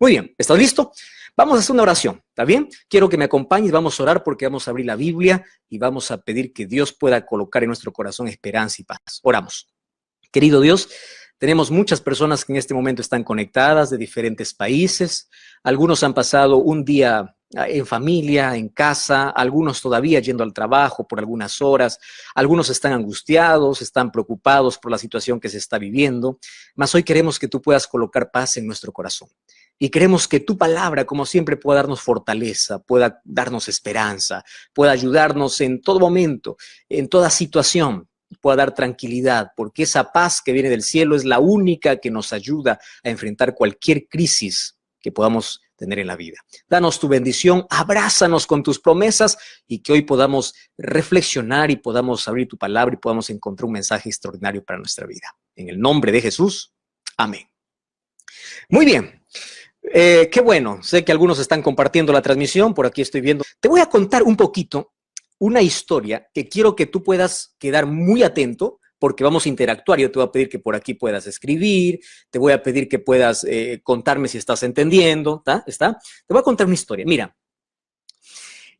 Muy bien, ¿estás listo? Vamos a hacer una oración, ¿está bien? Quiero que me acompañes, vamos a orar porque vamos a abrir la Biblia y vamos a pedir que Dios pueda colocar en nuestro corazón esperanza y paz. Oramos. Querido Dios, tenemos muchas personas que en este momento están conectadas de diferentes países. Algunos han pasado un día en familia, en casa, algunos todavía yendo al trabajo por algunas horas, algunos están angustiados, están preocupados por la situación que se está viviendo, mas hoy queremos que tú puedas colocar paz en nuestro corazón. Y queremos que tu palabra, como siempre, pueda darnos fortaleza, pueda darnos esperanza, pueda ayudarnos en todo momento, en toda situación, pueda dar tranquilidad, porque esa paz que viene del cielo es la única que nos ayuda a enfrentar cualquier crisis que podamos tener en la vida. Danos tu bendición, abrázanos con tus promesas y que hoy podamos reflexionar y podamos abrir tu palabra y podamos encontrar un mensaje extraordinario para nuestra vida. En el nombre de Jesús, amén. Muy bien. Qué bueno, sé que algunos están compartiendo la transmisión, por aquí estoy viendo. Te voy a contar un poquito una historia que quiero que tú puedas quedar muy atento porque vamos a interactuar. Yo te voy a pedir que por aquí puedas escribir, te voy a pedir que puedas contarme si estás entendiendo, ¿está? Te voy a contar una historia. Mira,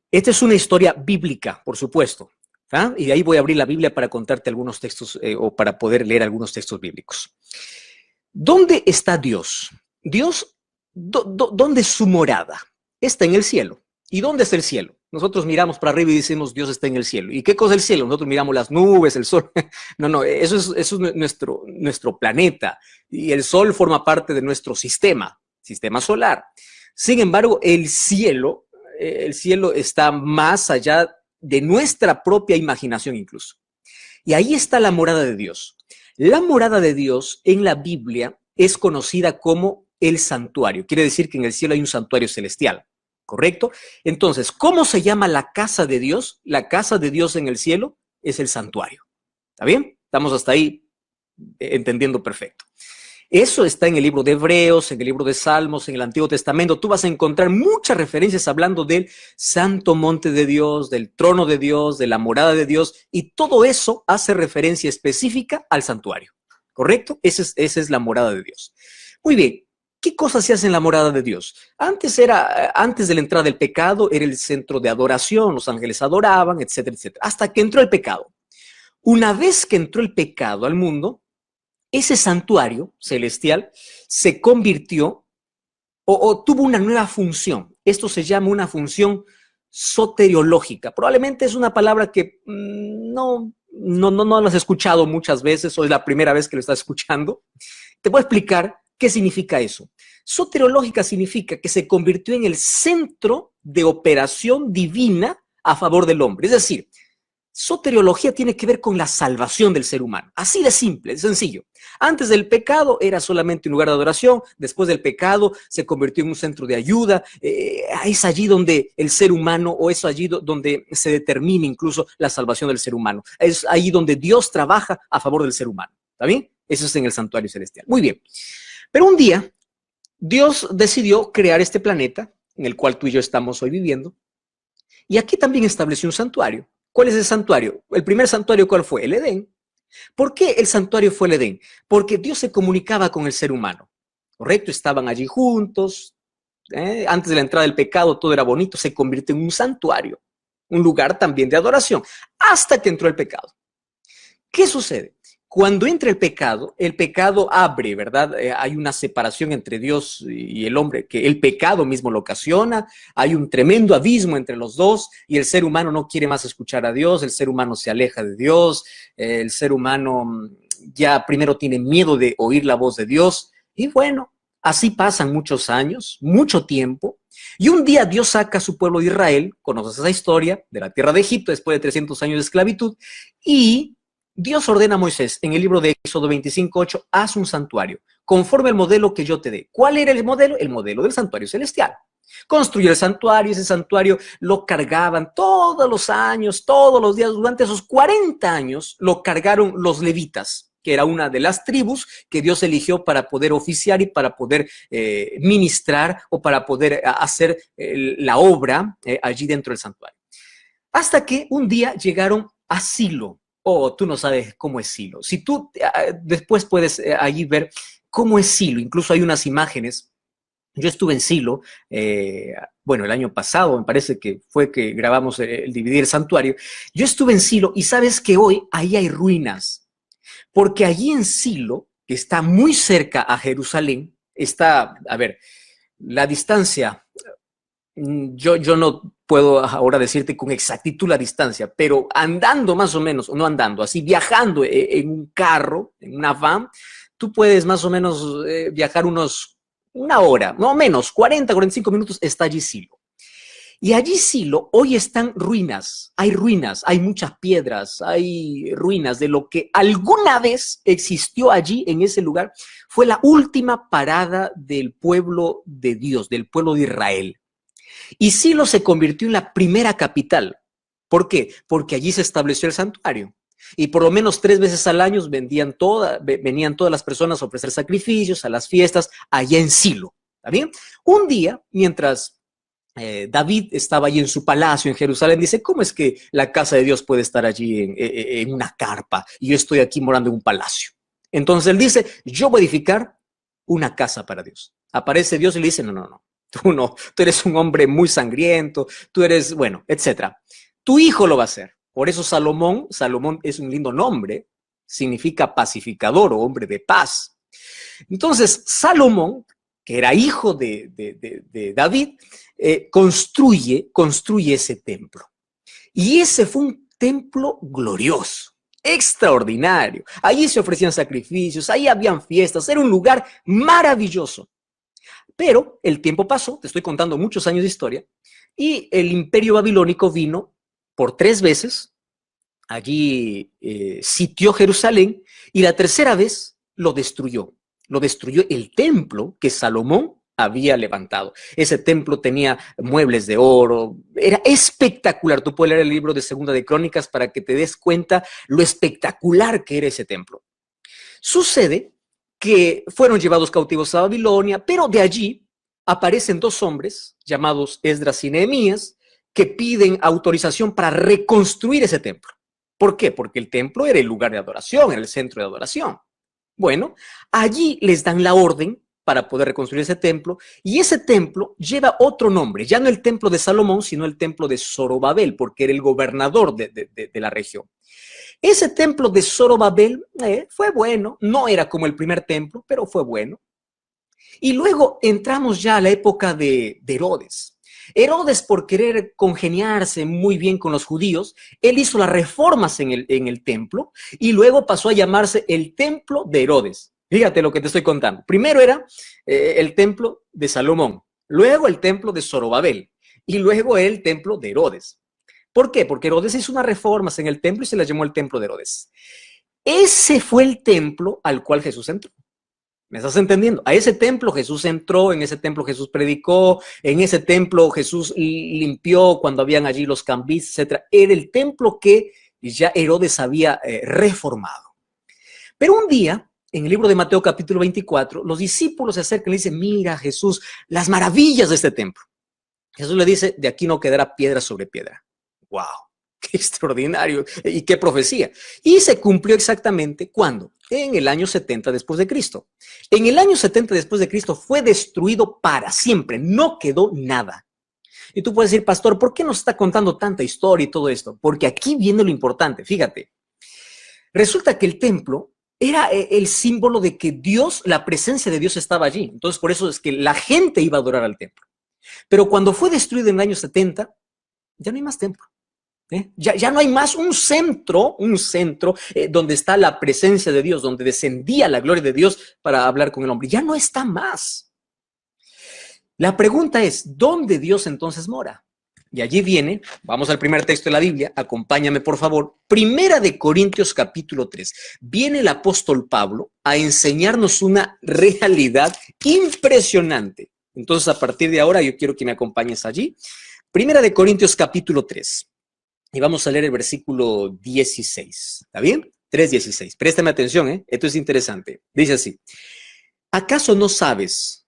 esta es una historia bíblica, por supuesto, ¿tá? Y de ahí voy a abrir la Biblia para contarte algunos textos o para poder leer algunos textos bíblicos. ¿Dónde está Dios? Dios, ¿dónde es su morada? Está en el cielo. ¿Y dónde está el cielo? Nosotros miramos para arriba y decimos Dios está en el cielo. ¿Y qué cosa es el cielo? Nosotros miramos las nubes, el sol. No, eso es nuestro planeta. Y el sol forma parte de nuestro sistema solar. Sin embargo, el cielo está más allá de nuestra propia imaginación incluso. Y ahí está la morada de Dios. La morada de Dios en la Biblia es conocida como el santuario. Quiere decir que en el cielo hay un santuario celestial, ¿correcto? Entonces, ¿cómo se llama la casa de Dios? La casa de Dios en el cielo es el santuario. ¿Está bien? Estamos hasta ahí entendiendo perfecto. Eso está en el libro de Hebreos, en el libro de Salmos, en el Antiguo Testamento. Tú vas a encontrar muchas referencias hablando del santo monte de Dios, del trono de Dios, de la morada de Dios, y todo eso hace referencia específica al santuario, ¿correcto? Esa es la morada de Dios. Muy bien, ¿qué cosas se hacen en la morada de Dios? Antes de la entrada del pecado, era el centro de adoración, los ángeles adoraban, etcétera, etcétera, hasta que entró el pecado. Una vez que entró el pecado al mundo, ese santuario celestial se convirtió o tuvo una nueva función. Esto se llama una función soteriológica. Probablemente es una palabra que no la has escuchado muchas veces o es la primera vez que lo estás escuchando. Te voy a explicar qué significa eso. Soteriológica significa que se convirtió en el centro de operación divina a favor del hombre. Es decir, soteriología tiene que ver con la salvación del ser humano. Así de simple, de sencillo. Antes del pecado era solamente un lugar de adoración, después del pecado se convirtió en un centro de ayuda. Es allí donde el ser humano, o es allí donde se determina incluso la salvación del ser humano. Es ahí donde Dios trabaja a favor del ser humano. ¿Está bien? Eso es en el santuario celestial. Muy bien. Pero un día, Dios decidió crear este planeta en el cual tú y yo estamos hoy viviendo. Y aquí también estableció un santuario. ¿Cuál es el santuario? El primer santuario, ¿cuál fue? El Edén. ¿Por qué el santuario fue el Edén? Porque Dios se comunicaba con el ser humano, ¿correcto? Estaban allí juntos. Antes de la entrada del pecado todo era bonito, se convirtió en un santuario, un lugar también de adoración, hasta que entró el pecado. ¿Qué sucede? Cuando entra el pecado abre, ¿verdad? Hay una separación entre Dios y el hombre, que el pecado mismo lo ocasiona, hay un tremendo abismo entre los dos y el ser humano no quiere más escuchar a Dios, el ser humano se aleja de Dios, el ser humano ya primero tiene miedo de oír la voz de Dios y bueno, así pasan muchos años, mucho tiempo y un día Dios saca a su pueblo de Israel, conoces esa historia, de la tierra de Egipto después de 300 años de esclavitud y Dios ordena a Moisés en el libro de Éxodo 25:8, haz un santuario, conforme al modelo que yo te dé. ¿Cuál era el modelo? El modelo del santuario celestial. Construyó el santuario, ese santuario lo cargaban todos los años, todos los días, durante esos 40 años lo cargaron los levitas, que era una de las tribus que Dios eligió para poder oficiar y para poder ministrar o para poder hacer la obra allí dentro del santuario. Hasta que un día llegaron a Silo. Oh, tú no sabes cómo es Silo. Si tú después puedes allí ver cómo es Silo, incluso hay unas imágenes Yo estuve en Silo, bueno, el año pasado me parece que fue que grabamos el Dividir el Santuario. Yo estuve en Silo y sabes que hoy ahí hay ruinas, porque allí en Silo, que está muy cerca a Jerusalén, está, a ver, la distancia, yo no puedo ahora decirte con exactitud la distancia, pero andando más o menos, no andando, así viajando en un carro, en una van, tú puedes más o menos viajar una hora, no menos, 45 minutos, está allí Silo. Y allí Silo, hoy están ruinas, hay muchas piedras, hay ruinas de lo que alguna vez existió allí en ese lugar. Fue la última parada del pueblo de Dios, del pueblo de Israel. Y Silo se convirtió en la primera capital. ¿Por qué? Porque allí se estableció el santuario. Y por lo menos 3 veces al año venían todas las personas a ofrecer sacrificios a las fiestas allá en Silo. ¿Está bien? Un día, mientras David estaba allí en su palacio en Jerusalén, dice, ¿cómo es que la casa de Dios puede estar allí en una carpa y yo estoy aquí morando en un palacio? Entonces él dice, yo voy a edificar una casa para Dios. Aparece Dios y le dice, no, tú eres un hombre muy sangriento, tú eres, bueno, etcétera. Tu hijo lo va a hacer. Por eso Salomón es un lindo nombre, significa pacificador o hombre de paz. Entonces, Salomón, que era hijo de David, construye ese templo. Y ese fue un templo glorioso, extraordinario. Allí se ofrecían sacrificios, ahí habían fiestas, era un lugar maravilloso. Pero el tiempo pasó, te estoy contando muchos años de historia, y el imperio babilónico vino por 3 veces, allí sitió Jerusalén, y la tercera vez lo destruyó el templo que Salomón había levantado. Ese templo tenía muebles de oro, era espectacular. Tú puedes leer el libro de Segunda de Crónicas para que te des cuenta lo espectacular que era ese templo. Sucede que fueron llevados cautivos a Babilonia, pero de allí aparecen 2 hombres llamados Esdras y Nehemías que piden autorización para reconstruir ese templo. ¿Por qué? Porque el templo era el lugar de adoración, era el centro de adoración. Bueno, allí les dan la orden para poder reconstruir ese templo, y ese templo lleva otro nombre, ya no el templo de Salomón, sino el templo de Zorobabel, porque era el gobernador de la región. Ese templo de Zorobabel fue bueno, no era como el primer templo, pero fue bueno. Y luego entramos ya a la época de Herodes. Herodes, por querer congeniarse muy bien con los judíos, él hizo las reformas en el templo y luego pasó a llamarse el templo de Herodes. Fíjate lo que te estoy contando. Primero era el templo de Salomón, luego el templo de Zorobabel y luego el templo de Herodes. ¿Por qué? Porque Herodes hizo unas reformas en el templo y se le llamó el templo de Herodes. Ese fue el templo al cual Jesús entró. ¿Me estás entendiendo? A ese templo Jesús entró, en ese templo Jesús predicó, en ese templo Jesús limpió cuando habían allí los cambistas, etc. Era el templo que ya Herodes había reformado. Pero un día, en el libro de Mateo capítulo 24, los discípulos se acercan y le dicen, mira Jesús, las maravillas de este templo. Jesús le dice, de aquí no quedará piedra sobre piedra. ¡Wow! ¡Qué extraordinario! ¿Y qué profecía? Y se cumplió exactamente, ¿cuándo? En el año 70 después de Cristo. En el año 70 después de Cristo fue destruido para siempre, no quedó nada. Y tú puedes decir, pastor, ¿por qué nos está contando tanta historia y todo esto? Porque aquí viene lo importante, fíjate. Resulta que el templo era el símbolo de que Dios, la presencia de Dios estaba allí. Entonces, por eso es que la gente iba a adorar al templo. Pero cuando fue destruido en el año 70, ya no hay más templo. Ya no hay más un centro donde está la presencia de Dios, donde descendía la gloria de Dios para hablar con el hombre. Ya no está más. La pregunta es, ¿dónde Dios entonces mora? Y allí viene, vamos al primer texto de la Biblia, acompáñame por favor, Primera de Corintios capítulo 3. Viene el apóstol Pablo a enseñarnos una realidad impresionante. Entonces, a partir de ahora, yo quiero que me acompañes allí. Primera de Corintios capítulo 3. Y vamos a leer el versículo 16. ¿Está bien? 3:16. Préstame atención, esto es interesante. Dice así. ¿Acaso no sabes?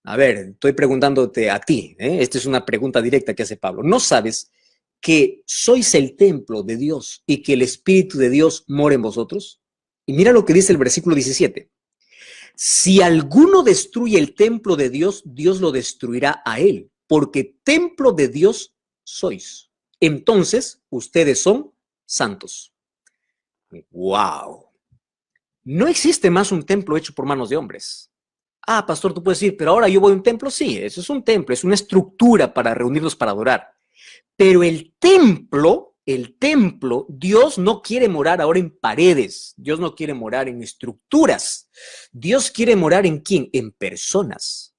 A ver, estoy preguntándote a ti. Esta es una pregunta directa que hace Pablo. ¿No sabes que sois el templo de Dios y que el Espíritu de Dios mora en vosotros? Y mira lo que dice el versículo 17. Si alguno destruye el templo de Dios, Dios lo destruirá a él, porque templo de Dios sois. Entonces, ustedes son santos. ¡Wow! No existe más un templo hecho por manos de hombres. Ah, pastor, tú puedes decir, pero ahora yo voy a un templo. Sí, eso es un templo, es una estructura para reunirnos para adorar. Pero el templo, Dios no quiere morar ahora en paredes. Dios no quiere morar en estructuras. Dios quiere morar ¿en quién? En personas.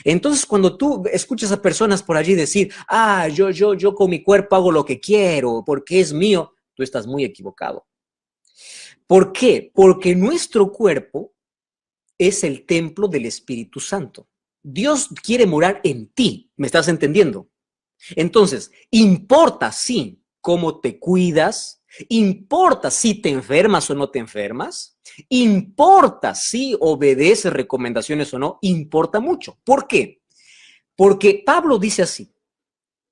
Entonces, cuando tú escuchas a personas por allí decir, ah, yo con mi cuerpo hago lo que quiero porque es mío, tú estás muy equivocado. ¿Por qué? Porque nuestro cuerpo es el templo del Espíritu Santo. Dios quiere morar en ti, ¿me estás entendiendo? Entonces, importa sí cómo te cuidas, importa si te enfermas o no te enfermas, importa si obedeces recomendaciones o no, importa mucho. ¿Por qué? Porque Pablo dice así,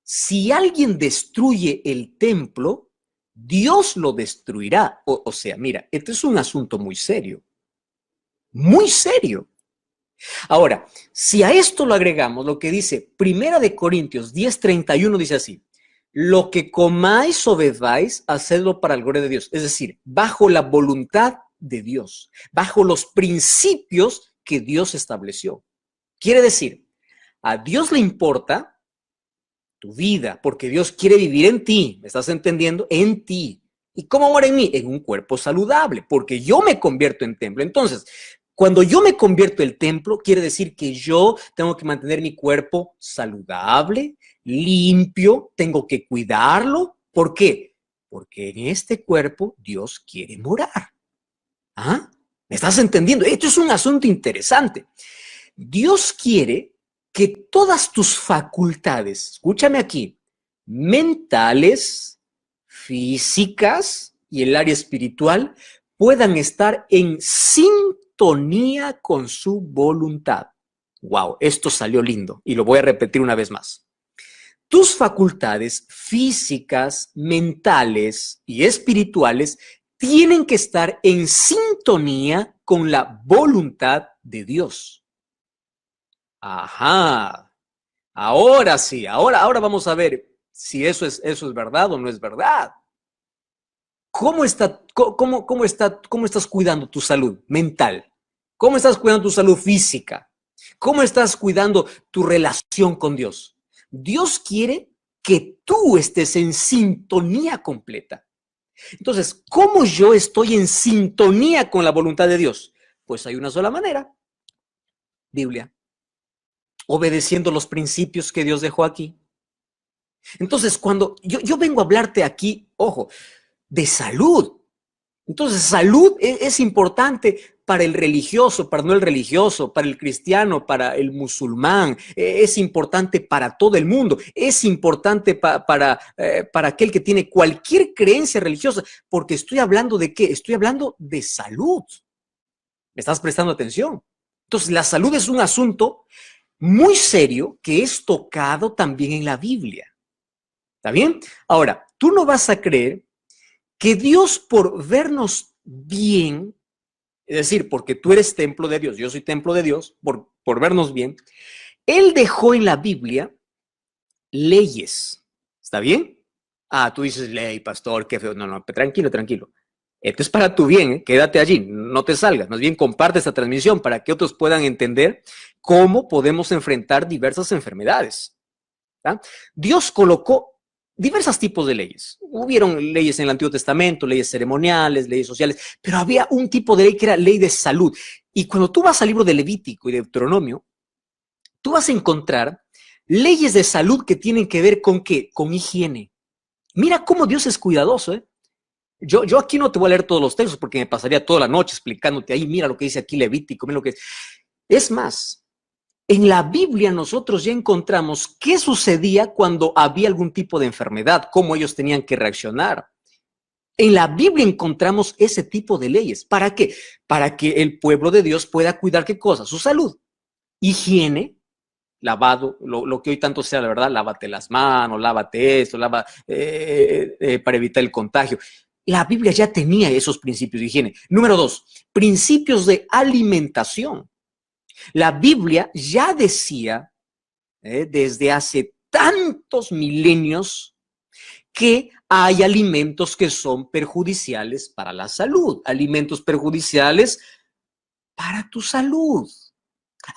si alguien destruye el templo, Dios lo destruirá. O sea, mira, este es un asunto muy serio, muy serio. Ahora, si a esto lo agregamos lo que dice Primera de Corintios 10:31, dice así, lo que comáis o bebáis, hacedlo para la gloria de Dios. Es decir, bajo la voluntad de Dios, bajo los principios que Dios estableció. Quiere decir, a Dios le importa tu vida, porque Dios quiere vivir en ti, ¿me estás entendiendo? En ti. ¿Y cómo mora en mí? En un cuerpo saludable, porque yo me convierto en templo. Entonces, cuando yo me convierto en templo, quiere decir que yo tengo que mantener mi cuerpo saludable, limpio, tengo que cuidarlo. ¿Por qué? Porque en este cuerpo Dios quiere morar. ¿Ah? ¿Me estás entendiendo? Esto es un asunto interesante. Dios quiere que todas tus facultades, escúchame aquí, mentales, físicas y el área espiritual, puedan estar en sintonía con su voluntad. Wow, esto salió lindo y lo voy a repetir una vez más. Tus facultades físicas, mentales y espirituales tienen que estar en sintonía con la voluntad de Dios. Ajá. Ahora sí, ahora vamos a ver si eso es verdad o no es verdad. ¿Cómo estás cuidando tu salud mental? ¿Cómo estás cuidando tu salud física? ¿Cómo estás cuidando tu relación con Dios? Dios quiere que tú estés en sintonía completa. Entonces, ¿cómo yo estoy en sintonía con la voluntad de Dios? Pues hay una sola manera, Biblia, obedeciendo los principios que Dios dejó aquí. Entonces, cuando yo vengo a hablarte aquí, ojo, de salud. Entonces, salud es importante para el religioso, para no el religioso, para el cristiano, para el musulmán, es importante para todo el mundo, es importante para aquel que tiene cualquier creencia religiosa, porque estoy hablando de ¿qué? Estoy hablando de salud. ¿Me estás prestando atención? Entonces, la salud es un asunto muy serio que es tocado también en la Biblia. ¿Está bien? Ahora, tú no vas a creer que Dios por vernos bien, es decir, porque tú eres templo de Dios, yo soy templo de Dios, por vernos bien, Él dejó en la Biblia leyes. ¿Está bien? Ah, tú dices ley, pastor, qué feo. No, no, tranquilo, tranquilo. Esto es para tu bien, ¿eh? Quédate allí, no te salgas. Más bien comparte esta transmisión para que otros puedan entender cómo podemos enfrentar diversas enfermedades. ¿Tá? Dios colocó diversos tipos de leyes. Hubieron leyes en el Antiguo Testamento, leyes ceremoniales, leyes sociales, pero había un tipo de ley que era ley de salud. Y cuando tú vas al libro de Levítico y de Deuteronomio, tú vas a encontrar leyes de salud que tienen que ver con ¿qué? Con higiene. Mira cómo Dios es cuidadoso, ¿eh? Yo aquí no te voy a leer todos los textos porque me pasaría toda la noche explicándote ahí, mira lo que dice aquí Levítico, mira lo que es. Es más, en la Biblia nosotros ya encontramos qué sucedía cuando había algún tipo de enfermedad, cómo ellos tenían que reaccionar. En la Biblia encontramos ese tipo de leyes. ¿Para qué? Para que el pueblo de Dios pueda cuidar ¿qué cosa? Su salud. Higiene, lavado, lo que hoy tanto sea, la verdad, lávate las manos, lávate esto, para evitar el contagio. La Biblia ya tenía esos principios de higiene. Número 2, principios de alimentación. La Biblia ya decía, desde hace tantos milenios, que hay alimentos que son perjudiciales para la salud, alimentos perjudiciales para tu salud.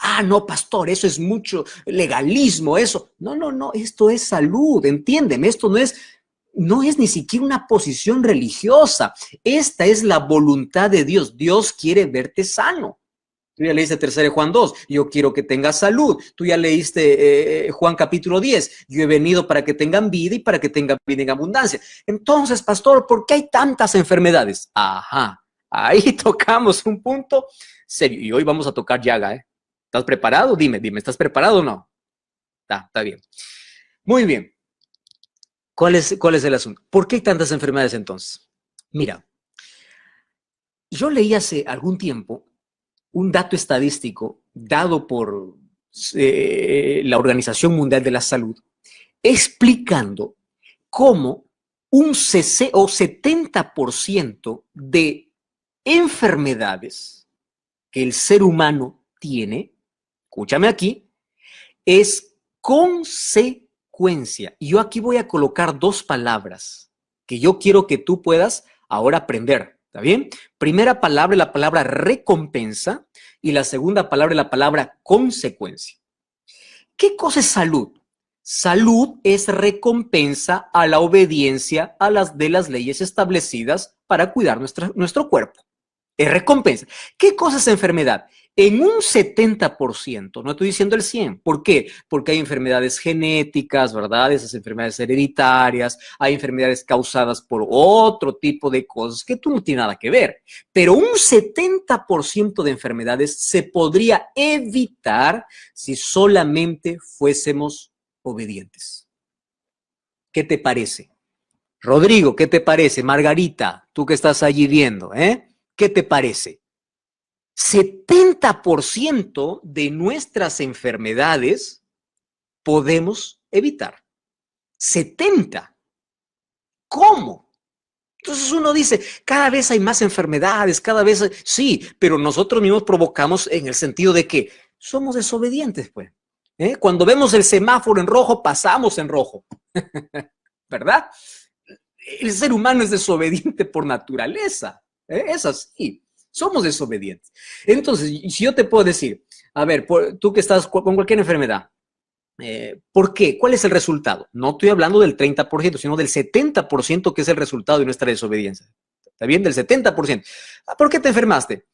Ah, no, pastor, eso es mucho legalismo, eso. No, no, no, esto es salud, entiéndeme, esto no es ni siquiera una posición religiosa. Esta es la voluntad de Dios. Dios quiere verte sano. Tú ya leíste 3 Juan 2, yo quiero que tengas salud. Tú ya leíste Juan capítulo 10, yo he venido para que tengan vida y para que tengan vida en abundancia. Entonces, pastor, ¿por qué hay tantas enfermedades? Ajá, ahí tocamos un punto serio. Y hoy vamos a tocar llaga, ¿eh? ¿Estás preparado? Dime, ¿estás preparado o no? Está bien. Muy bien. ¿Cuál es el asunto? ¿Por qué hay tantas enfermedades entonces? Mira, yo leí hace algún tiempo un dato estadístico dado por la Organización Mundial de la Salud, explicando cómo un 70% de enfermedades que el ser humano tiene, escúchame aquí, es consecuencia. Y yo aquí voy a colocar 2 palabras que yo quiero que tú puedas ahora aprender. ¿Está bien? Primera palabra, la palabra recompensa, y la segunda palabra, la palabra consecuencia. ¿Qué cosa es salud? Salud es recompensa a la obediencia a las leyes establecidas para cuidar nuestro cuerpo. Es recompensa. ¿Qué cosa es enfermedad? En un 70%, no estoy diciendo el 100%. ¿Por qué? Porque hay enfermedades genéticas, ¿verdad? Esas enfermedades hereditarias, hay enfermedades causadas por otro tipo de cosas que tú no tienes nada que ver. Pero un 70% de enfermedades se podría evitar si solamente fuésemos obedientes. ¿Qué te parece? Rodrigo, ¿qué te parece? Margarita, tú que estás allí viendo, ¿qué te parece? 70% de nuestras enfermedades podemos evitar. 70%. ¿Cómo? Entonces uno dice, cada vez hay más enfermedades, cada vez sí, pero nosotros mismos provocamos en el sentido de que somos desobedientes, pues. Cuando vemos el semáforo en rojo, pasamos en rojo. ¿Verdad? El ser humano es desobediente por naturaleza. Es así. Somos desobedientes. Entonces, si yo te puedo decir, a ver, tú que estás con cualquier enfermedad, ¿por qué? ¿Cuál es el resultado? No estoy hablando del 30%, sino del 70% que es el resultado de nuestra desobediencia. ¿Está bien? Del 70%. ¿Por qué te enfermaste?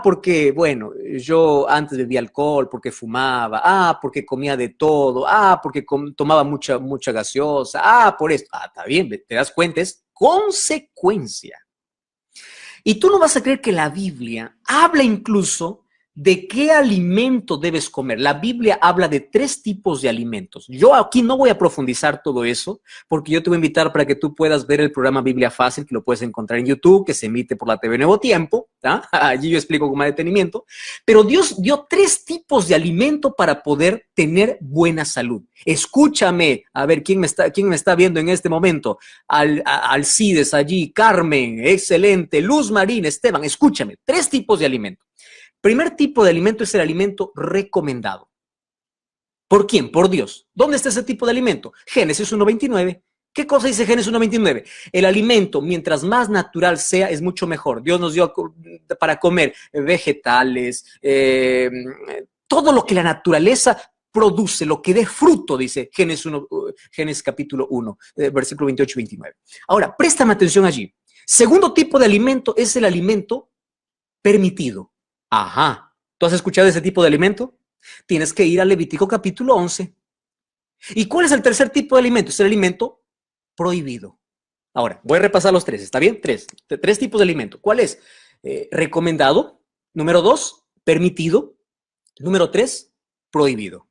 Porque, bueno, yo antes bebía alcohol, porque fumaba, porque comía de todo, porque tomaba mucha gaseosa, por esto. Está bien, te das cuenta, es consecuencia. Y tú no vas a creer que la Biblia habla incluso de qué alimento debes comer. La Biblia habla de 3 tipos de alimentos. Yo aquí no voy a profundizar todo eso, porque yo te voy a invitar para que tú puedas ver el programa Biblia Fácil, que lo puedes encontrar en YouTube, que se emite por la TV Nuevo Tiempo. Allí yo explico con más detenimiento. Pero Dios dio 3 tipos de alimento para poder tener buena salud. Escúchame, a ver, ¿quién me está viendo en este momento? Alcides allí, Carmen, excelente, Luz Marín, Esteban, escúchame, 3 tipos de alimento. Primer tipo de alimento es el alimento recomendado. ¿Por quién? Por Dios. ¿Dónde está ese tipo de alimento? Génesis 1:29. ¿Qué cosa dice Génesis 1:29? El alimento, mientras más natural sea, es mucho mejor. Dios nos dio para comer vegetales, todo lo que la naturaleza produce, lo que dé fruto, dice Génesis capítulo 1, versículo 28 y 29. Ahora, préstame atención allí. Segundo tipo de alimento es el alimento permitido. Ajá. ¿Tú has escuchado ese tipo de alimento? Tienes que ir al Levítico capítulo 11. ¿Y cuál es el tercer tipo de alimento? Es el alimento prohibido. Ahora, voy a repasar los 3, ¿está bien? 3 tipos de alimento. ¿Cuál es? Recomendado. Número 2, permitido. Número 3, prohibido.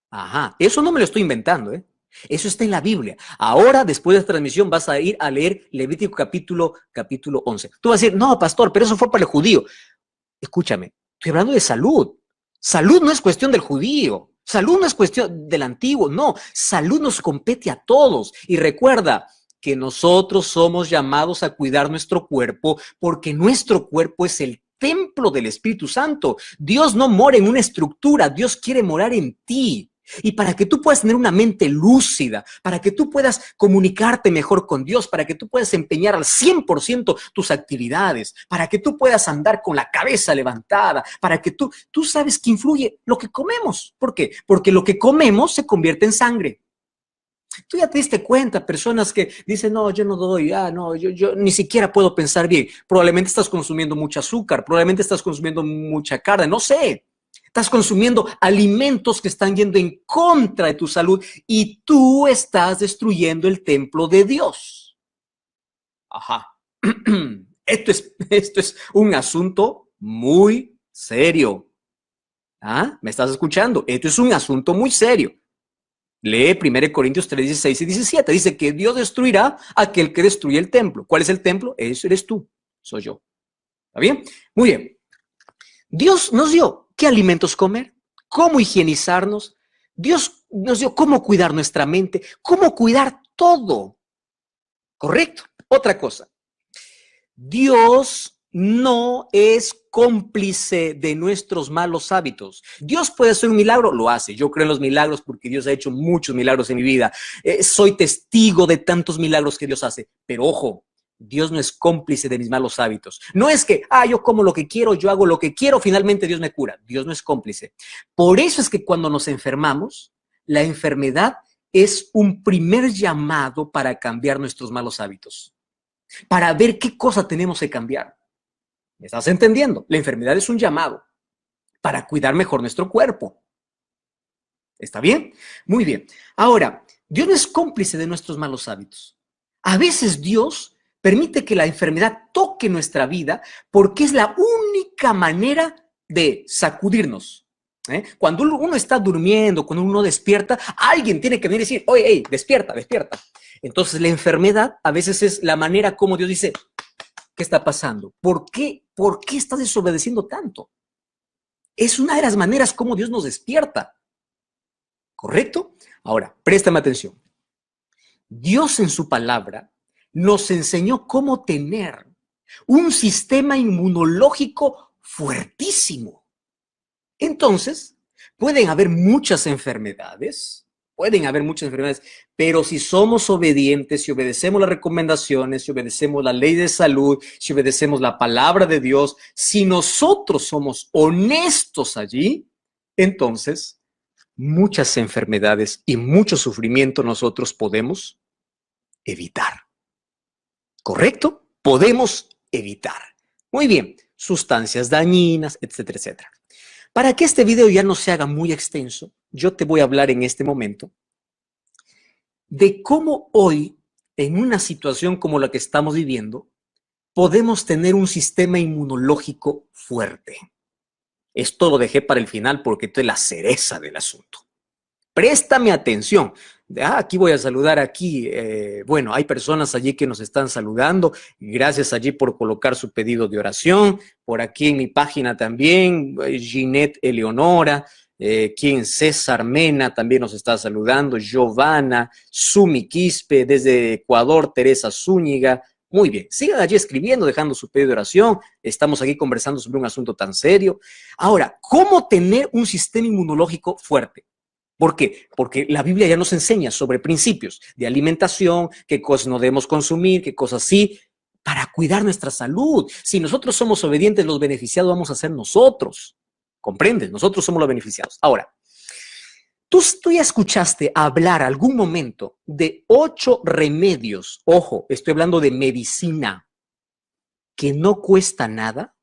Ajá. Eso no me lo estoy inventando, Eso está en la Biblia. Ahora, después de esta transmisión, vas a ir a leer Levítico capítulo 11. Tú vas a decir, no, pastor, pero eso fue para el judío. Escúchame, estoy hablando de salud. Salud no es cuestión del judío. Salud no es cuestión del antiguo. No, salud nos compete a todos. Y recuerda, que nosotros somos llamados a cuidar nuestro cuerpo porque nuestro cuerpo es el templo del Espíritu Santo. Dios no mora en una estructura, Dios quiere morar en ti. Y para que tú puedas tener una mente lúcida, para que tú puedas comunicarte mejor con Dios, para que tú puedas empeñar al 100% tus actividades, para que tú puedas andar con la cabeza levantada, para que tú sabes que influye lo que comemos. ¿Por qué? Porque lo que comemos se convierte en sangre. Tú ya te diste cuenta, personas que dicen, no, yo no doy, no, yo ni siquiera puedo pensar bien. Probablemente estás consumiendo mucho azúcar, probablemente estás consumiendo mucha carne, no sé. Estás consumiendo alimentos que están yendo en contra de tu salud y tú estás destruyendo el templo de Dios. Ajá. Esto es un asunto muy serio. ¿Ah? ¿Me estás escuchando? Esto es un asunto muy serio. Lee 1 Corintios 3, 16 y 17. Dice que Dios destruirá a aquel que destruye el templo. ¿Cuál es el templo? Eso eres tú. Soy yo. ¿Está bien? Muy bien. Dios nos dio qué alimentos comer, cómo higienizarnos. Dios nos dio cómo cuidar nuestra mente, cómo cuidar todo. ¿Correcto? Otra cosa. Dios no es cómplice de nuestros malos hábitos. Dios puede hacer un milagro, lo hace. Yo creo en los milagros porque Dios ha hecho muchos milagros en mi vida. Soy testigo de tantos milagros que Dios hace. Pero ojo, Dios no es cómplice de mis malos hábitos. No es que, yo como lo que quiero, yo hago lo que quiero, finalmente Dios me cura. Dios no es cómplice. Por eso es que cuando nos enfermamos, la enfermedad es un primer llamado para cambiar nuestros malos hábitos, para ver qué cosa tenemos que cambiar. ¿Me estás entendiendo? La enfermedad es un llamado para cuidar mejor nuestro cuerpo. ¿Está bien? Muy bien. Ahora, Dios no es cómplice de nuestros malos hábitos. A veces Dios permite que la enfermedad toque nuestra vida porque es la única manera de sacudirnos. Cuando uno está durmiendo, cuando uno despierta, alguien tiene que venir y decir, oye, hey, despierta, despierta. Entonces la enfermedad a veces es la manera como Dios dice, ¿qué está pasando? ¿Por qué estás desobedeciendo tanto? Es una de las maneras como Dios nos despierta. ¿Correcto? Ahora, préstame atención. Dios en su palabra nos enseñó cómo tener un sistema inmunológico fuertísimo. Entonces, pueden haber muchas enfermedades, pero si somos obedientes, si obedecemos las recomendaciones, si obedecemos la ley de salud, si obedecemos la palabra de Dios, si nosotros somos honestos allí, entonces muchas enfermedades y mucho sufrimiento nosotros podemos evitar. ¿Correcto? Podemos evitar. Muy bien, sustancias dañinas, etcétera, etcétera. Para que este video ya no se haga muy extenso, yo te voy a hablar en este momento de cómo hoy, en una situación como la que estamos viviendo, podemos tener un sistema inmunológico fuerte. Esto lo dejé para el final porque esto es la cereza del asunto. Préstame atención. Aquí voy a saludar aquí. Bueno, hay personas allí que nos están saludando. Gracias allí por colocar su pedido de oración. Por aquí en mi página también, Ginette Eleonora. Quien César Mena también nos está saludando. Giovanna, Sumi Quispe, desde Ecuador, Teresa Zúñiga. Muy bien, sigan allí escribiendo, dejando su pedido de oración. Estamos aquí conversando sobre un asunto tan serio. Ahora, ¿cómo tener un sistema inmunológico fuerte? ¿Por qué? Porque la Biblia ya nos enseña sobre principios de alimentación, qué cosas no debemos consumir, qué cosas sí, para cuidar nuestra salud. Si nosotros somos obedientes, los beneficiados vamos a ser nosotros. ¿Comprendes? Nosotros somos los beneficiados. Ahora, tú ya escuchaste hablar algún momento de 8 remedios, ojo, estoy hablando de medicina, que no cuesta nada.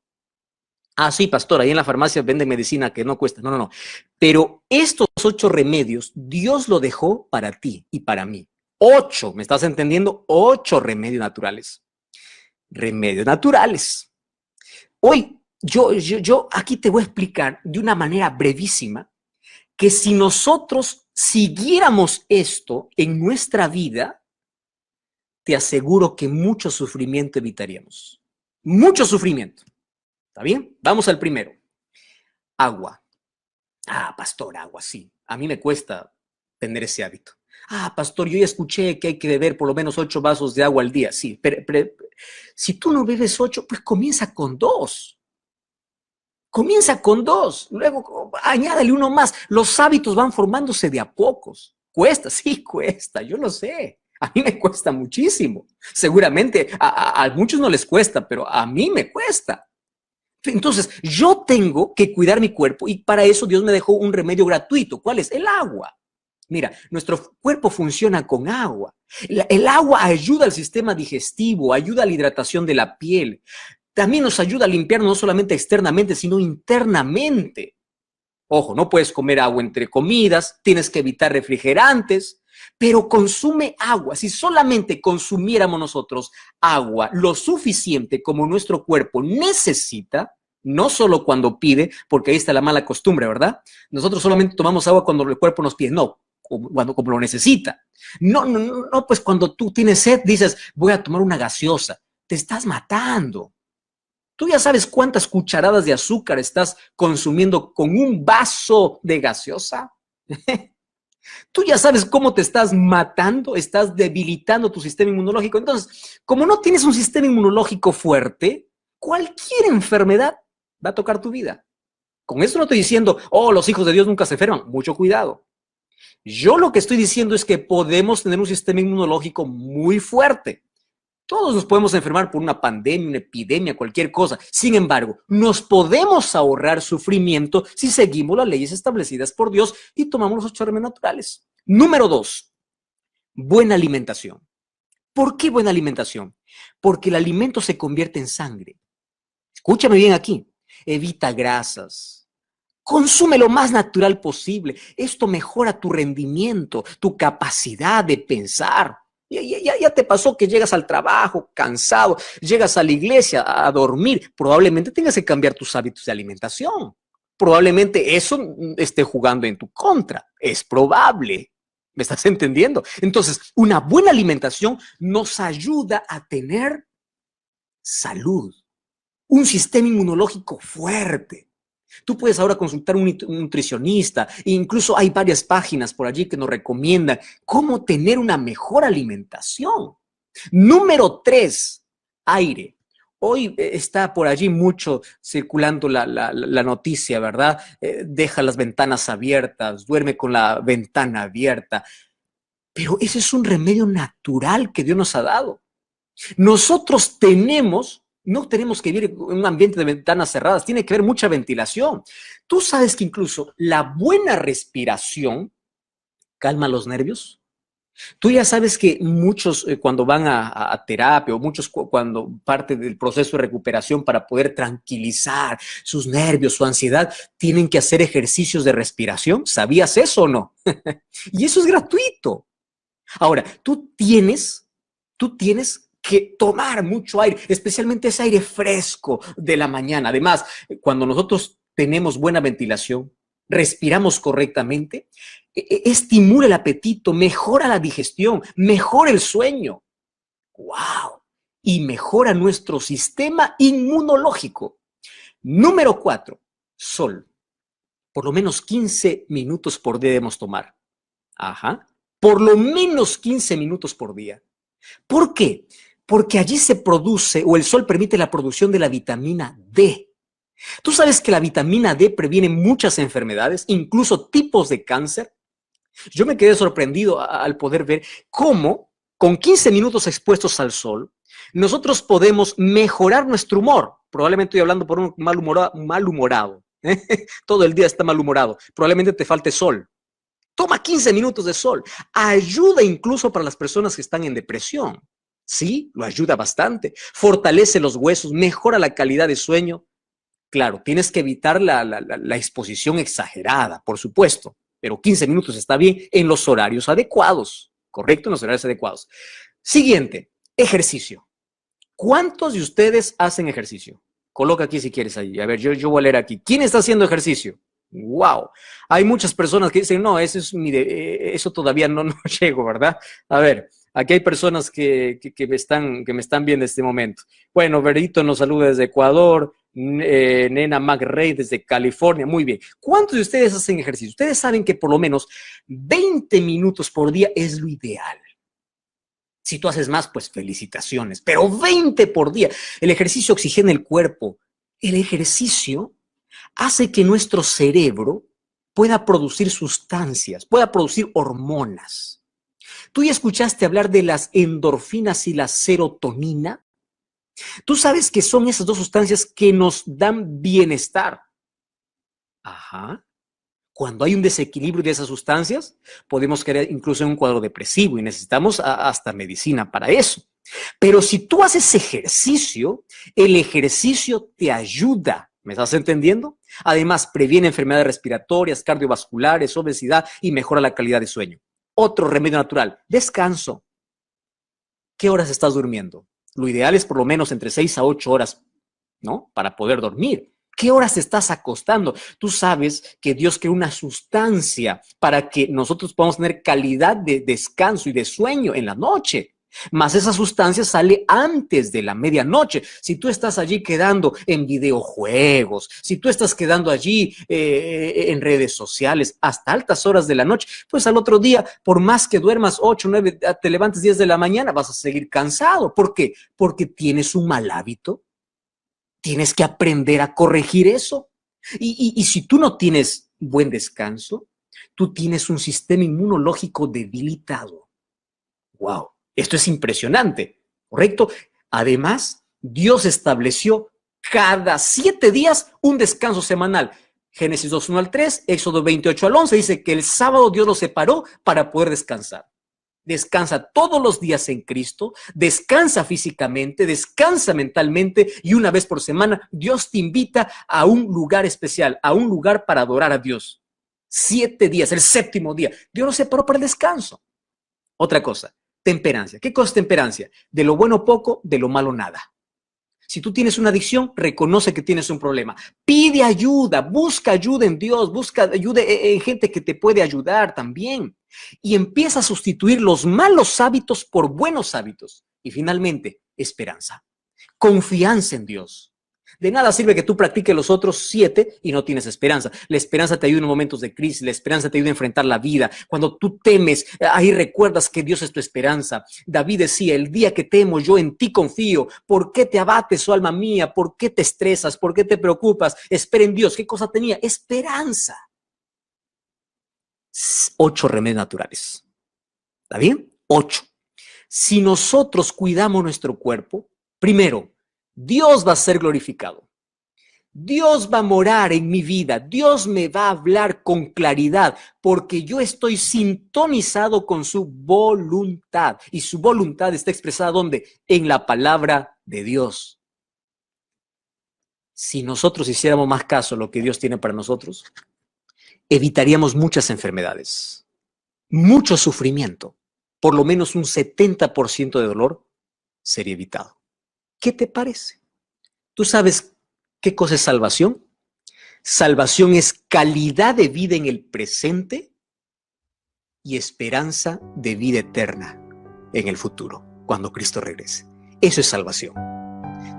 Sí, pastor, ahí en la farmacia venden medicina que no cuesta. No. Pero estos 8 remedios, Dios lo dejó para ti y para mí. 8, ¿me estás entendiendo? 8 remedios naturales. Remedios naturales. Hoy, yo aquí te voy a explicar de una manera brevísima que si nosotros siguiéramos esto en nuestra vida, te aseguro que mucho sufrimiento evitaríamos. Mucho sufrimiento. ¿Está bien? Vamos al primero. Agua. Pastor, agua, sí. A mí me cuesta tener ese hábito. Ah, pastor, yo ya escuché que hay que beber por lo menos 8 vasos de agua al día. Sí, pero si tú no bebes 8, pues comienza con 2. Comienza con 2, luego añádale uno más. Los hábitos van formándose de a pocos. Cuesta, sí, cuesta, yo lo sé. A mí me cuesta muchísimo. Seguramente a muchos no les cuesta, pero a mí me cuesta. Entonces, yo tengo que cuidar mi cuerpo y para eso Dios me dejó un remedio gratuito. ¿Cuál es? El agua. Mira, nuestro cuerpo funciona con agua. El agua ayuda al sistema digestivo, ayuda a la hidratación de la piel. También nos ayuda a limpiar no solamente externamente, sino internamente. Ojo, no puedes comer agua entre comidas, tienes que evitar refrigerantes, pero consume agua. Si solamente consumiéramos nosotros agua lo suficiente como nuestro cuerpo necesita, no solo cuando pide, porque ahí está la mala costumbre, ¿verdad? Nosotros solamente tomamos agua cuando el cuerpo nos pide, no, cuando como lo necesita. No, pues cuando tú tienes sed dices, voy a tomar una gaseosa, te estás matando. Tú ya sabes cuántas cucharadas de azúcar estás consumiendo con un vaso de gaseosa. Tú ya sabes cómo te estás matando, estás debilitando tu sistema inmunológico. Entonces, como no tienes un sistema inmunológico fuerte, cualquier enfermedad va a tocar tu vida. Con esto no estoy diciendo, oh, los hijos de Dios nunca se enferman. Mucho cuidado. Yo lo que estoy diciendo es que podemos tener un sistema inmunológico muy fuerte. Todos nos podemos enfermar por una pandemia, una epidemia, cualquier cosa. Sin embargo, nos podemos ahorrar sufrimiento si seguimos las leyes establecidas por Dios y tomamos los 8 remedios naturales. Número 2, buena alimentación. ¿Por qué buena alimentación? Porque el alimento se convierte en sangre. Escúchame bien aquí. Evita grasas. Consume lo más natural posible. Esto mejora tu rendimiento, tu capacidad de pensar. Ya te pasó que llegas al trabajo cansado, llegas a la iglesia a dormir. Probablemente tengas que cambiar tus hábitos de alimentación. Probablemente eso esté jugando en tu contra. Es probable. ¿Me estás entendiendo? Entonces, una buena alimentación nos ayuda a tener salud, un sistema inmunológico fuerte. Tú puedes ahora consultar un nutricionista e incluso hay varias páginas por allí que nos recomiendan cómo tener una mejor alimentación. Número 3, aire. Hoy está por allí mucho circulando la noticia, ¿verdad? Deja las ventanas abiertas, duerme con la ventana abierta. Pero ese es un remedio natural que Dios nos ha dado. Nosotros no tenemos que vivir en un ambiente de ventanas cerradas, tiene que haber mucha ventilación. Tú sabes que incluso la buena respiración calma los nervios. Tú ya sabes que muchos cuando van a terapia o muchos cuando parte del proceso de recuperación para poder tranquilizar sus nervios, su ansiedad, tienen que hacer ejercicios de respiración. ¿Sabías eso o no? Y eso es gratuito. Ahora, tú tienes que tomar mucho aire, especialmente ese aire fresco de la mañana. Además, cuando nosotros tenemos buena ventilación, respiramos correctamente, estimula el apetito, mejora la digestión, mejora el sueño. ¡Wow! Y mejora nuestro sistema inmunológico. Número 4, sol. Por lo menos 15 minutos por día debemos tomar. Ajá. Por lo menos 15 minutos por día. ¿Por qué? Porque allí se produce, o el sol permite la producción de la vitamina D. Tú sabes que la vitamina D previene muchas enfermedades, incluso tipos de cáncer. Yo me quedé sorprendido al poder ver cómo, con 15 minutos expuestos al sol, nosotros podemos mejorar nuestro humor. Probablemente estoy hablando por un malhumorado. Todo el día está malhumorado. Probablemente te falte sol. Toma 15 minutos de sol. Ayuda incluso para las personas que están en depresión. Sí, lo ayuda bastante. Fortalece los huesos, mejora la calidad de sueño. Claro, tienes que evitar la exposición exagerada, por supuesto, pero 15 minutos está bien en los horarios adecuados, ¿correcto? En los horarios adecuados. Siguiente, ejercicio. ¿Cuántos de ustedes hacen ejercicio? Coloca aquí si quieres ahí. A ver, yo voy a leer aquí. ¿Quién está haciendo ejercicio? Wow. Hay muchas personas que dicen, no, eso todavía no llego, ¿verdad? A ver, aquí hay personas que me están viendo en este momento. Bueno, Berito nos saluda desde Ecuador. Nena McRae desde California. Muy bien. ¿Cuántos de ustedes hacen ejercicio? Ustedes saben que por lo menos 20 minutos por día es lo ideal. Si tú haces más, pues felicitaciones, pero 20 por día. El ejercicio oxigena el cuerpo. El ejercicio hace que nuestro cerebro pueda producir sustancias, pueda producir hormonas. ¿Tú ya escuchaste hablar de las endorfinas y la serotonina? Tú sabes que son esas dos sustancias que nos dan bienestar. Ajá. Cuando hay un desequilibrio de esas sustancias, podemos caer incluso en un cuadro depresivo y necesitamos hasta medicina para eso. Pero si tú haces ejercicio, el ejercicio te ayuda. ¿Me estás entendiendo? Además, previene enfermedades respiratorias, cardiovasculares, obesidad y mejora la calidad de sueño. Otro remedio natural, descanso. ¿Qué horas estás durmiendo? Lo ideal es por lo menos entre 6 a 8 horas, ¿no? Para poder dormir. ¿Qué horas te estás acostando? Tú sabes que Dios creó una sustancia para que nosotros podamos tener calidad de descanso y de sueño en la noche. Mas esa sustancia sale antes de la medianoche. Si tú estás allí quedando en videojuegos, si tú estás quedando allí en redes sociales hasta altas horas de la noche, pues al otro día, por más que duermas 8, 9, te levantes 10 de la mañana, vas a seguir cansado. ¿Por qué? Porque tienes un mal hábito. Tienes que aprender a corregir eso. Y si tú no tienes buen descanso, tú tienes un sistema inmunológico debilitado. ¡Wow! Esto es impresionante, ¿correcto? Además, Dios estableció cada 7 días un descanso semanal. Génesis 2:1 al 3, Éxodo 28 al 11 dice que el sábado Dios lo separó para poder descansar. Descansa todos los días en Cristo, descansa físicamente, descansa mentalmente y una vez por semana Dios te invita a un lugar especial, a un lugar para adorar a Dios. 7 días, el 7º día, Dios lo separó para el descanso. Otra cosa, temperancia. ¿Qué cosa es temperancia? De lo bueno poco, de lo malo nada. Si tú tienes una adicción, reconoce que tienes un problema. Pide ayuda, busca ayuda en Dios, busca ayuda en gente que te puede ayudar también. Y empieza a sustituir los malos hábitos por buenos hábitos. Y finalmente, esperanza. Confianza en Dios. De nada sirve que tú practiques los otros 7 y no tienes esperanza. La esperanza te ayuda en momentos de crisis, la esperanza te ayuda a enfrentar la vida. Cuando tú temes, ahí recuerdas que Dios es tu esperanza. David decía, el día que temo, yo en ti confío. ¿Por qué te abates, oh alma mía? ¿Por qué te estresas? ¿Por qué te preocupas? Espera en Dios. ¿Qué cosa tenía? Esperanza. 8 remedios naturales. ¿Está bien? 8. Si nosotros cuidamos nuestro cuerpo, primero, Dios va a ser glorificado. Dios va a morar en mi vida. Dios me va a hablar con claridad porque yo estoy sintonizado con su voluntad. Y su voluntad está expresada ¿dónde? En la palabra de Dios. Si nosotros hiciéramos más caso a lo que Dios tiene para nosotros, evitaríamos muchas enfermedades, mucho sufrimiento. Por lo menos un 70% de dolor sería evitado. ¿Qué te parece? ¿Tú sabes qué cosa es salvación? Salvación es calidad de vida en el presente y esperanza de vida eterna en el futuro, cuando Cristo regrese. Eso es salvación.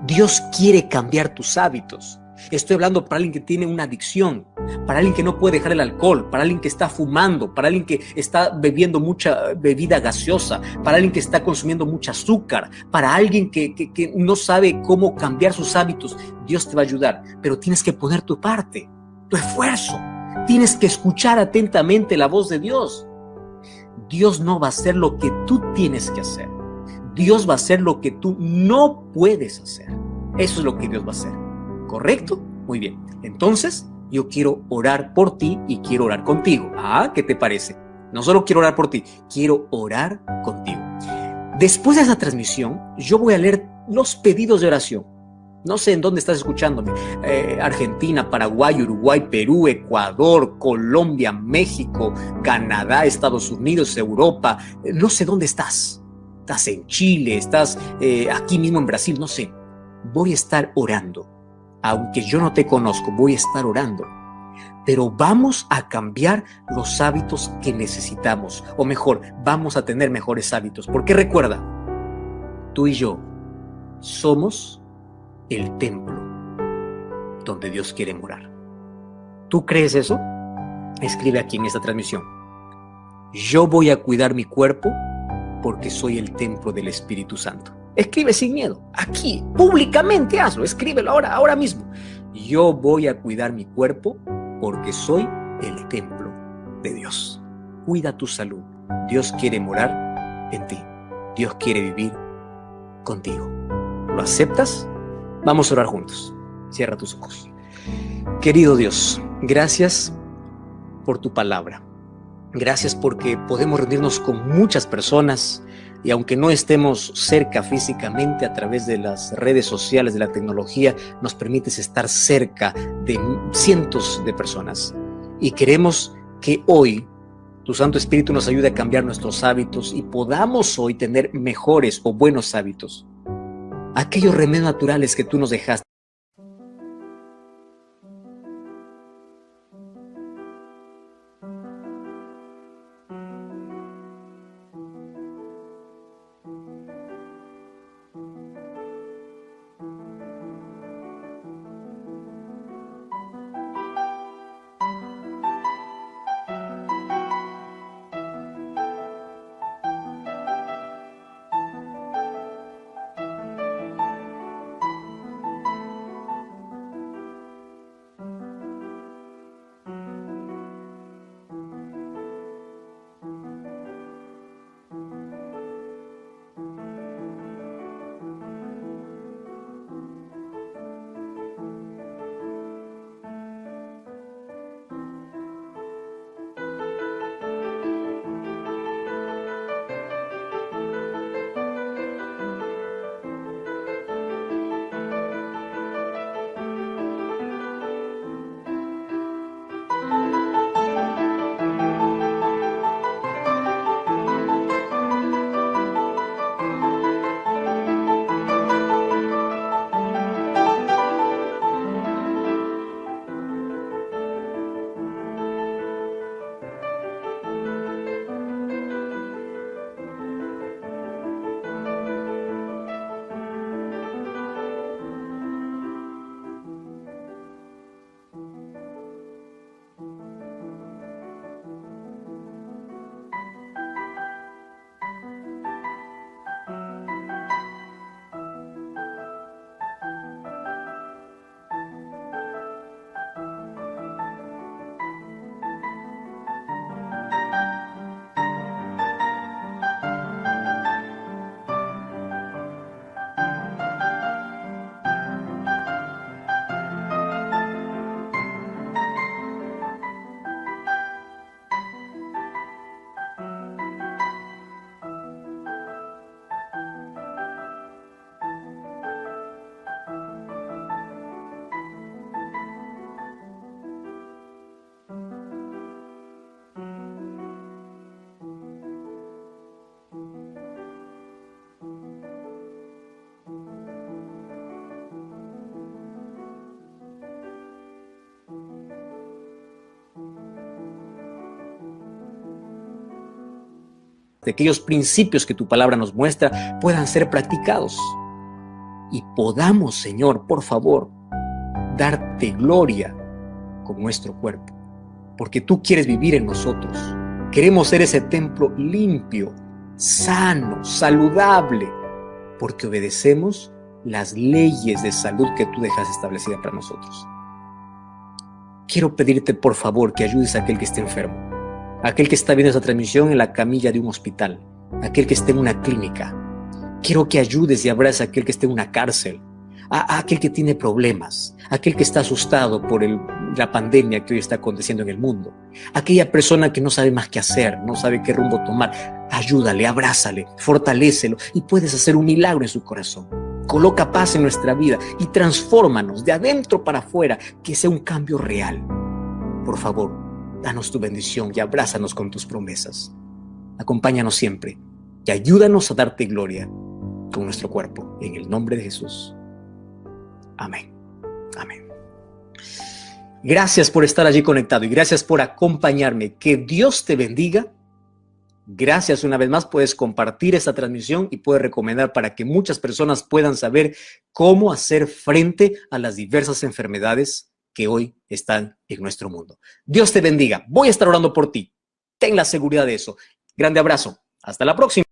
Dios quiere cambiar tus hábitos. Estoy hablando para alguien que tiene una adicción, para alguien que no puede dejar el alcohol, para alguien que está fumando, para alguien que está bebiendo mucha bebida gaseosa, para alguien que está consumiendo mucho azúcar, para alguien que no sabe cómo cambiar sus hábitos. Dios te va a ayudar, pero tienes que poner tu parte, tu esfuerzo. Tienes que escuchar atentamente la voz de Dios. Dios no va a hacer lo que tú tienes que hacer. Dios va a hacer lo que tú no puedes hacer. Eso es lo que Dios va a hacer. ¿Correcto? Muy bien. Entonces, yo quiero orar por ti y quiero orar contigo. ¿Qué te parece? No solo quiero orar por ti, quiero orar contigo. Después de esa transmisión, yo voy a leer los pedidos de oración. No sé en dónde estás escuchándome. Argentina, Paraguay, Uruguay, Perú, Ecuador, Colombia, México, Canadá, Estados Unidos, Europa. No sé dónde estás. Estás en Chile, estás aquí mismo en Brasil, no sé. Voy a estar orando. Aunque yo no te conozco, voy a estar orando. Pero vamos a cambiar los hábitos que necesitamos. O mejor, vamos a tener mejores hábitos. Porque recuerda, tú y yo somos el templo donde Dios quiere morar. ¿Tú crees eso? Escribe aquí en esta transmisión: yo voy a cuidar mi cuerpo porque soy el templo del Espíritu Santo. Escribe sin miedo, aquí, públicamente hazlo, escríbelo ahora mismo. Yo voy a cuidar mi cuerpo porque soy el templo de Dios. Cuida tu salud. Dios quiere morar en ti. Dios quiere vivir contigo. ¿Lo aceptas? Vamos a orar juntos. Cierra tus ojos. Querido Dios, gracias por tu palabra. Gracias porque podemos reunirnos con muchas personas y aunque no estemos cerca físicamente, a través de las redes sociales, de la tecnología, nos permites estar cerca de cientos de personas. Y queremos que hoy tu Santo Espíritu nos ayude a cambiar nuestros hábitos y podamos hoy tener mejores o buenos hábitos. Aquellos remedios naturales que tú nos dejaste. De aquellos principios que tu palabra nos muestra puedan ser practicados y podamos, Señor, por favor, darte gloria con nuestro cuerpo, porque tú quieres vivir en nosotros. Queremos ser ese templo limpio, sano, saludable, porque obedecemos las leyes de salud que tú dejas establecidas para nosotros. Quiero pedirte, por favor, que ayudes a aquel que esté enfermo, aquel que está viendo esta transmisión en la camilla de un hospital, aquel que esté en una clínica. Quiero que ayudes y abraces a aquel que esté en una cárcel, a aquel que tiene problemas, aquel que está asustado por la pandemia que hoy está aconteciendo en el mundo, aquella persona que no sabe más qué hacer, no sabe qué rumbo tomar. Ayúdale, abrázale, fortalécelo y puedes hacer un milagro en su corazón. Coloca paz en nuestra vida y transfórmanos de adentro para afuera, que sea un cambio real. Por favor, danos tu bendición y abrázanos con tus promesas. Acompáñanos siempre y ayúdanos a darte gloria con nuestro cuerpo. En el nombre de Jesús. Amén. Amén. Gracias por estar allí conectado y gracias por acompañarme. Que Dios te bendiga Gracias una vez más, puedes compartir esta transmisión y puedes recomendar para que muchas personas puedan saber cómo hacer frente a las diversas enfermedades que hoy están en nuestro mundo. Dios te bendiga. Voy a estar orando por ti. Ten la seguridad de eso. Grande abrazo. Hasta la próxima.